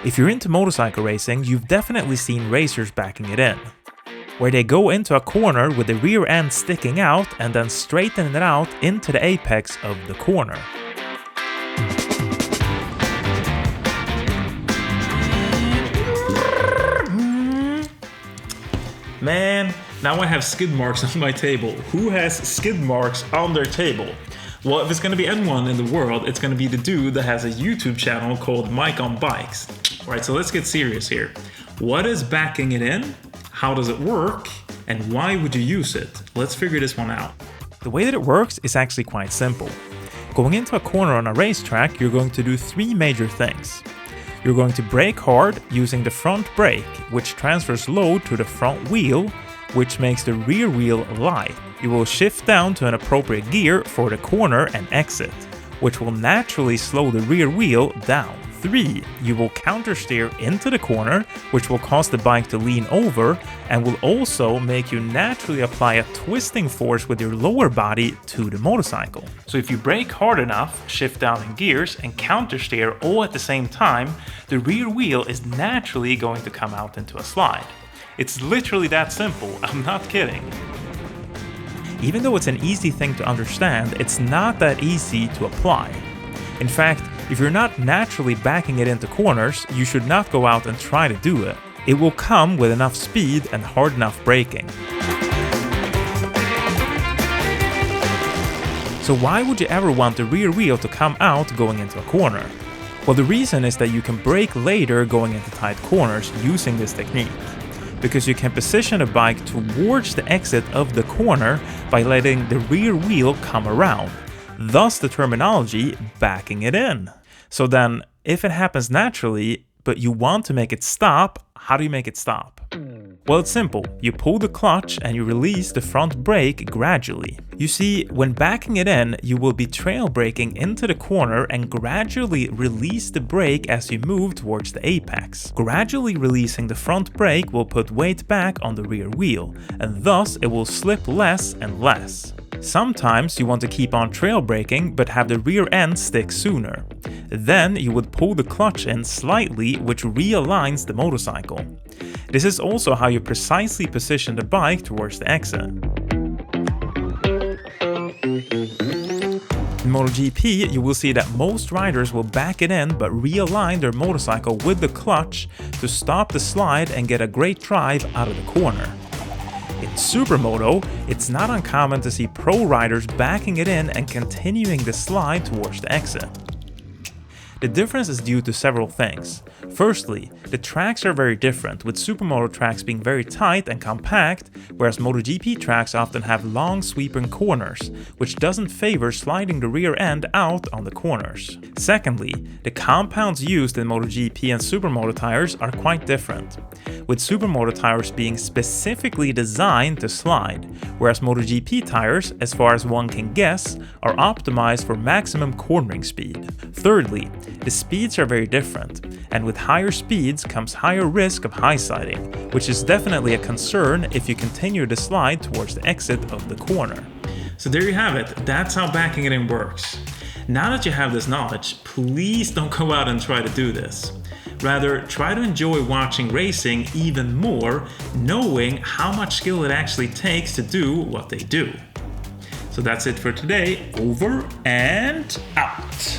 If you're into motorcycle racing, you've definitely seen racers backing it in, where they go into a corner with the rear end sticking out and then straighten it out into the apex of the corner. Man, now I have skid marks on my table. Who has skid marks on their table? Well, if it's going to be anyone in the world, it's going to be the dude that has a YouTube channel called Mike on Bikes. Alright, so let's get serious here. What is backing it in? How does it work? And why would you use it? Let's figure this one out. The way that it works is actually quite simple. Going into a corner on a racetrack, you're going to do three major things. You're going to brake hard using the front brake, which transfers load to the front wheel, which makes the rear wheel light. You will shift down to an appropriate gear for the corner and exit, which will naturally slow the rear wheel down. 3. You will countersteer into the corner, which will cause the bike to lean over and will also make you naturally apply a twisting force with your lower body to the motorcycle. So if you brake hard enough, shift down in gears and countersteer all at the same time, the rear wheel is naturally going to come out into a slide. It's literally that simple, I'm not kidding. Even though it's an easy thing to understand, it's not that easy to apply. In fact, if you're not naturally backing it into corners, you should not go out and try to do it. It will come with enough speed and hard enough braking. So why would you ever want the rear wheel to come out going into a corner? Well, the reason is that you can brake later going into tight corners using this technique, because you can position a bike towards the exit of the corner by letting the rear wheel come around. Thus the terminology, backing it in. So then, if it happens naturally, but you want to make it stop, how do you make it stop? Well, it's simple. You pull the clutch and you release the front brake gradually. You see, when backing it in, you will be trail braking into the corner and gradually release the brake as you move towards the apex. Gradually releasing the front brake will put weight back on the rear wheel, and thus it will slip less and less. Sometimes you want to keep on trail braking but have the rear end stick sooner. Then you would pull the clutch in slightly, which realigns the motorcycle. This is also how you precisely position the bike towards the exit. In MotoGP, you will see that most riders will back it in but realign their motorcycle with the clutch to stop the slide and get a great drive out of the corner. In Supermoto, it's not uncommon to see pro riders backing it in and continuing the slide towards the exit. The difference is due to several things. Firstly, the tracks are very different, with Supermoto tracks being very tight and compact, whereas MotoGP tracks often have long sweeping corners, which doesn't favor sliding the rear end out on the corners. Secondly, the compounds used in MotoGP and Supermoto tires are quite different, with Supermoto tires being specifically designed to slide, whereas MotoGP tires, as far as one can guess, are optimized for maximum cornering speed. Thirdly, the speeds are very different, and with higher speeds comes higher risk of high-siding, which is definitely a concern if you continue to slide towards the exit of the corner. So there you have it, that's how backing it in works. Now that you have this knowledge, please don't go out and try to do this. Rather, try to enjoy watching racing even more, knowing how much skill it actually takes to do what they do. So that's it for today, over and out.